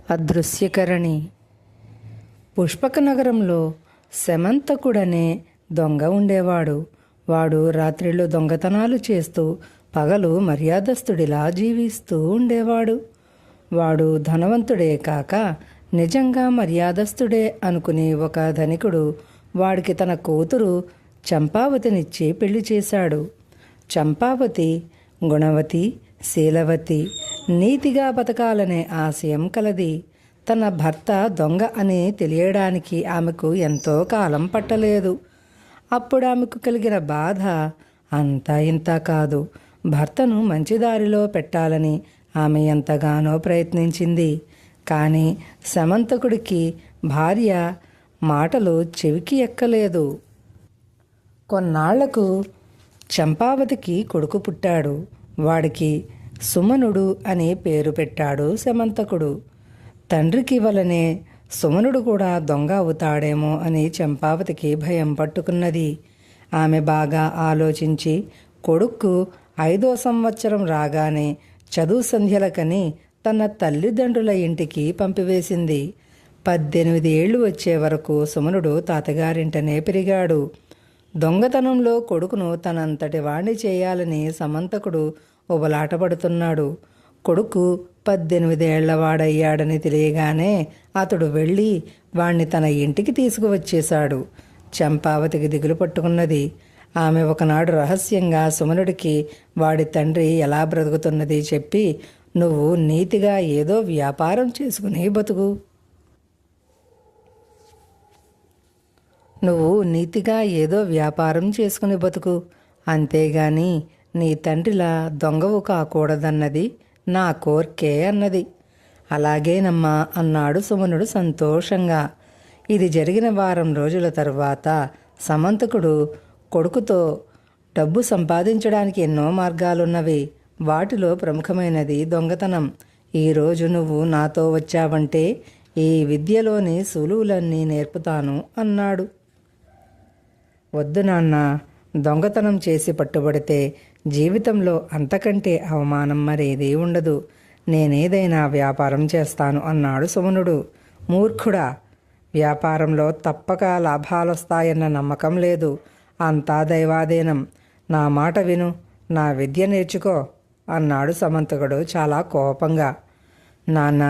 అదృశ్యకరణి. పుష్పక నగరంలో శమంతకుడనే దొంగ ఉండేవాడు. వాడు రాత్రిళ్ళు దొంగతనాలు చేస్తూ పగలు మర్యాదస్తుడిలా జీవిస్తూ ఉండేవాడు. వాడు ధనవంతుడే కాక నిజంగా మర్యాదస్తుడే అనుకుని ఒక ధనికుడు వాడికి తన కూతురు చంపావతినిచ్చి పెళ్లి చేశాడు. చంపావతి గుణవతి, శీలవతి, నీతిగా బతకాలనే ఆశయం కలది. తన భర్త దొంగ అని తెలియడానికి ఆమెకు ఎంతో కాలం పట్టలేదు. అప్పుడు ఆమెకు కలిగిన బాధ అంతా ఇంత కాదు. భర్తను మంచి దారిలో పెట్టాలని ఆమె ఎంతగానో ప్రయత్నించింది. కానీ సమంతకుడికి భార్య మాటలు చెవికి ఎక్కలేదు. కొన్నాళ్లకు చంపావతికి కొడుకు పుట్టాడు. వాడికి సుమనుడు అనే పేరు పెట్టాడు సమంతకుడు. తండ్రికి వలనే సుమనుడు కూడా దొంగ అవుతాడేమో అని చంపావతికి భయం పట్టుకున్నది. ఆమె బాగా ఆలోచించి కొడుక్కు 5వ సంవత్సరం రాగానే చదువు సంధ్యలకని తన తల్లిదండ్రుల ఇంటికి పంపివేసింది. 18 ఏళ్లు వచ్చే వరకు సుమనుడు తాతగారింటనే పెరిగాడు. దొంగతనంలో కొడుకును తనంతటి వాణ్ణి చేయాలని సమంతకుడు ఉబలాటపడుతున్నాడు. కొడుకు 18 ఏళ్లవాడయ్యాడని తెలియగానే అతడు వెళ్ళి వాణ్ణి తన ఇంటికి తీసుకువచ్చేశాడు. చంపావతికి దిగులు పట్టుకున్నది. ఆమె ఒకనాడు రహస్యంగా సుమనుడికి వాడి తండ్రి ఎలా బ్రతుకుతున్నది చెప్పి, నువ్వు నీతిగా ఏదో వ్యాపారం చేసుకుని బతుకు. అంతేగాని నీ తండ్రిలా దొంగవు కాకూడదన్నది నా కోర్కే అన్నది. అలాగేనమ్మా అన్నాడు సుమనుడు సంతోషంగా. ఇది జరిగిన వారం రోజుల తరువాత సమంతకుడు కొడుకుతో, డబ్బు సంపాదించడానికి ఎన్నో మార్గాలున్నవి. వాటిలో ప్రముఖమైనది దొంగతనం. ఈరోజు నువ్వు నాతో వచ్చావంటే ఈ విద్యలోని సులువులన్నీ నేర్పుతాను అన్నాడు. వద్దు నాన్న, దొంగతనం చేసి పట్టుబడితే జీవితంలో అంతకంటే అవమానం మరేదీ ఉండదు. నేనేదైనా వ్యాపారం చేస్తాను అన్నాడు సుమనుడు. మూర్ఖుడా, వ్యాపారంలో తప్పక లాభాలొస్తాయన్న నమ్మకం లేదు. అంతా దైవాధీనం. నా మాట విను, నా విద్య నేర్చుకో అన్నాడు సమంతకుడు చాలా కోపంగా. నాన్న,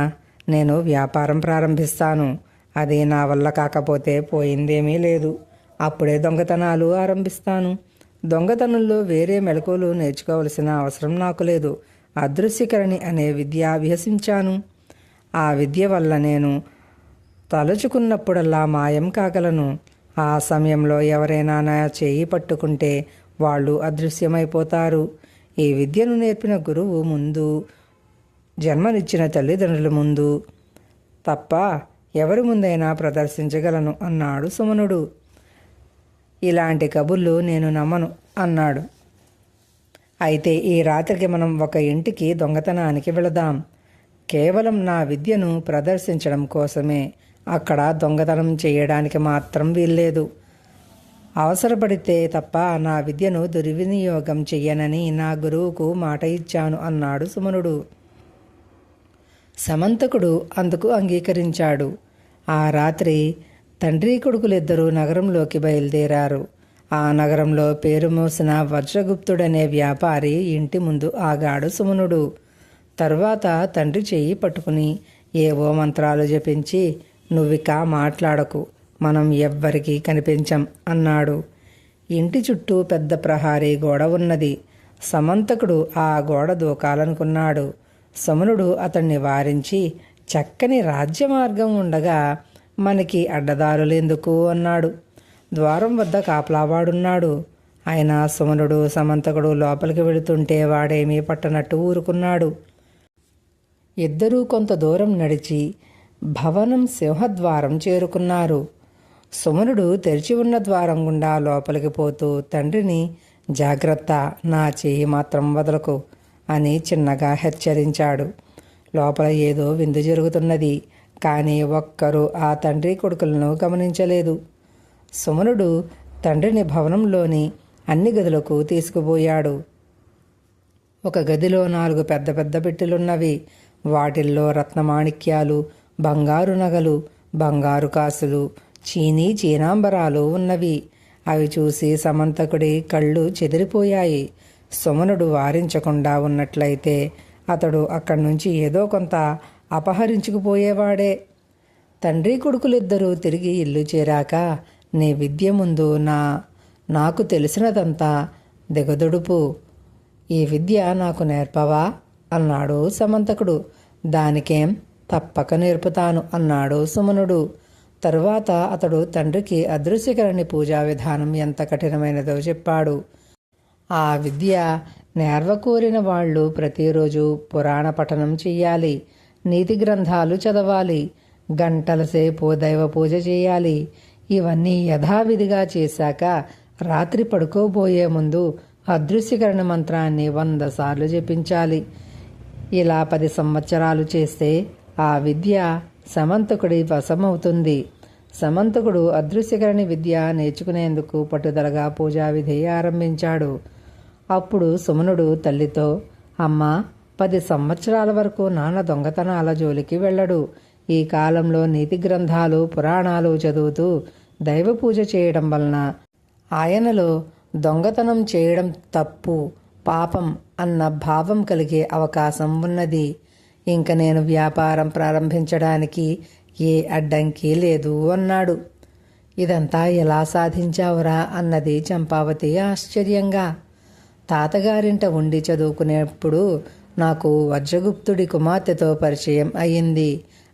నేను వ్యాపారం ప్రారంభిస్తాను. అది నా వల్ల కాకపోతే పోయిందేమీ లేదు. అప్పుడే దొంగతనాలు ఆరంభిస్తాను. దొంగతనంలో వేరే మెలకువలు నేర్చుకోవలసిన అవసరం నాకు లేదు. అదృశ్యకరణి అనే విద్య అభ్యసించాను. ఆ విద్య వల్ల నేను తలుచుకున్నప్పుడల్లా మాయం కాగలను. ఆ సమయంలో ఎవరైనా నా చేయి పట్టుకుంటే వాళ్ళు అదృశ్యమైపోతారు. ఈ విద్యను నేర్పిన గురువు ముందు, జన్మనిచ్చిన తల్లిదండ్రుల ముందు తప్ప ఎవరి ముందైనా ప్రదర్శించగలను అన్నాడు సుమనుడు. ఇలాంటి కబుర్లు నేను నమ్మను అన్నాడు. అయితే ఈ రాత్రికి మనం ఒక ఇంటికి దొంగతనానికి వెళదాం. కేవలం నా విద్యను ప్రదర్శించడం కోసమే. అక్కడ దొంగతనం చేయడానికి మాత్రం వీల్లేదు. అవసరపడితే తప్ప నా విద్యను దుర్వినియోగం చెయ్యనని నా గురువుకు మాట ఇచ్చాను అన్నాడు సుమనుడు. సమంతకుడు అందుకు అంగీకరించాడు. ఆ రాత్రి తండ్రి కొడుకులిద్దరూ నగరంలోకి బయలుదేరారు. ఆ నగరంలో పేరు మోసిన వజ్రగుప్తుడనే వ్యాపారి ఇంటి ముందు ఆగాడు సుమనుడు. తరువాత తండ్రి చెయ్యి పట్టుకుని ఏవో మంత్రాలు జపించి, నువ్విక మాట్లాడకు, మనం ఎవ్వరికీ కనిపించం అన్నాడు. ఇంటి చుట్టూ పెద్ద ప్రహారీ గోడ ఉన్నది. సమంతకుడు ఆ గోడ దూకాలనుకున్నాడు. సుమనుడు అతన్ని వారించి, చక్కని రాజ్యమార్గం ఉండగా మనకి అడ్డదారులెందుకు అన్నాడు. ద్వారం వద్ద కాపలావాడున్నాడు. అయినా సుమనుడు సమంతకుడు లోపలికి వెళుతుంటే వాడేమీ పట్టనట్టు ఊరుకున్నాడు. ఇద్దరూ కొంత దూరం నడిచి భవనం సింహద్వారం చేరుకున్నారు. సుమనుడు తెరిచి ఉన్న ద్వారం గుండా లోపలికి పోతూ తండ్రిని, జాగ్రత్త, నా చెయ్యి మాత్రం వదలకు అని చిన్నగా హెచ్చరించాడు. లోపల ఏదో విందు జరుగుతున్నది. కానీ ఒక్కరూ ఆ తండ్రి కొడుకులను గమనించలేదు. సుమనుడు తండ్రిని భవనంలోని అన్ని గదులకు తీసుకుపోయాడు. ఒక గదిలో 4 పెద్ద పెద్ద పెట్టెలున్నవి. వాటిల్లో రత్నమాణిక్యాలు, బంగారు నగలు, బంగారు కాసులు, చీనాంబరాలు ఉన్నవి. అవి చూసి సమంతకుడి కళ్ళు చెదిరిపోయాయి. సుమనుడు వారించకుండా ఉన్నట్లయితే అతడు అక్కడి నుంచి ఏదో కొంత అపహరించుకుపోయేవాడే. తండ్రి కొడుకులిద్దరూ తిరిగి ఇల్లు చేరాక, నీ విద్య ముందు నాకు తెలిసినదంతా దిగదుడుపు. ఈ విద్య నాకు నేర్పవా అన్నాడు సమంతకుడు. దానికేం, తప్పక నేర్పుతాను అన్నాడు సుమనుడు. తరువాత అతడు తండ్రికి అదృశ్యకరణి పూజా విధానం ఎంత కఠినమైనదో చెప్పాడు. ఆ విద్య నేర్వకోరిన వాళ్ళు ప్రతిరోజు పురాణ పఠనం చెయ్యాలి, నీతి గ్రంథాలు చదవాలి, గంటల సేపు దైవ పూజ చేయాలి. ఇవన్నీ యథావిధిగా చేశాక రాత్రి పడుకోబోయే ముందు అదృశ్యకరణ మంత్రాన్ని 100 సార్లు జపించాలి. ఇలా 10 సంవత్సరాలు చేస్తే ఆ విద్య సమంతకుడి వశమవుతుంది. సమంతకుడు అదృశ్యకరణి విద్య నేర్చుకునేందుకు పట్టుదలగా పూజా విధి ఆరంభించాడు. అప్పుడు సుమనుడు తల్లితో, అమ్మా, 10 సంవత్సరాల వరకు నాన్న దొంగతనాల జోలికి వెళ్ళడు. ఈ కాలంలో నీతి గ్రంథాలు, పురాణాలు చదువుతూ దైవ పూజ చేయడం వలన ఆయనలో దొంగతనం చేయడం తప్పు, పాపం అన్న భావం కలిగే అవకాశం ఉన్నది. ఇంక నేను వ్యాపారం ప్రారంభించడానికి ఏ అడ్డంకి లేదు అన్నాడు. ఇదంతా ఎలా సాధించావురా అన్నది చంపావతి ఆశ్చర్యంగా. తాతగారింట ఉండి చదువుకునేప్పుడు నాకు వజ్రగుప్తుడి కుమార్తెతో పరిచయం అయ్యింది.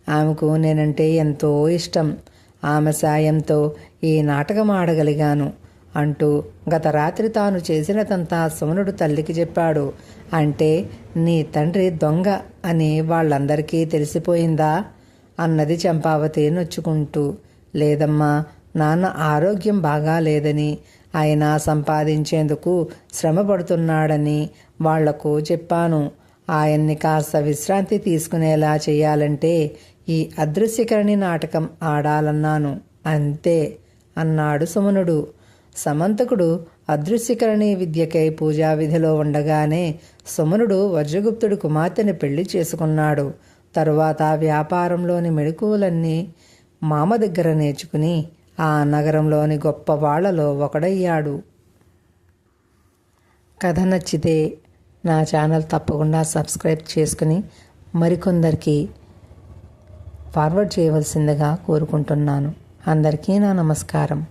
ఆమెకు నేనంటే ఎంతో ఇష్టం. ఆమె సాయంతో ఈ నాటకం ఆడగలిగాను అంటూ గత రాత్రి తాను చేసినదంతా సుమనుడు తల్లికి చెప్పాడు. అంటే నీ తండ్రి దొంగ అని వాళ్ళందరికీ తెలిసిపోయిందా అన్నది చంపావతి నొచ్చుకుంటూ. లేదమ్మా, నాన్న ఆరోగ్యం బాగా లేదని, ఆయన సంపాదించేందుకు శ్రమ పడుతున్నాడని వాళ్లకు చెప్పాను. ఆయన్ని కాస్త విశ్రాంతి తీసుకునేలా చేయాలంటే ఈ అదృశ్యకరణి నాటకం ఆడాలన్నాను, అంతే అన్నాడు సుమనుడు. సమంతకుడు అదృశ్యకరణి విద్యకై పూజా విధిలో ఉండగానే సుమనుడు వజ్రగుప్తుడి కుమార్తెని పెళ్లి చేసుకున్నాడు. తరువాత వ్యాపారంలోని మెళకువలన్నీ మామ దగ్గర నేర్చుకుని ఆ నగరంలోని గొప్ప వాళ్లలో ఒకడయ్యాడు. కథ నచ్చితే నా ఛానల్ తప్పకుండా సబ్స్క్రైబ్ చేసుకుని మరికొందరికి ఫార్వర్డ్ చేయవలసిందిగా కోరుకుంటున్నాను. అందరికీ నా నమస్కారం.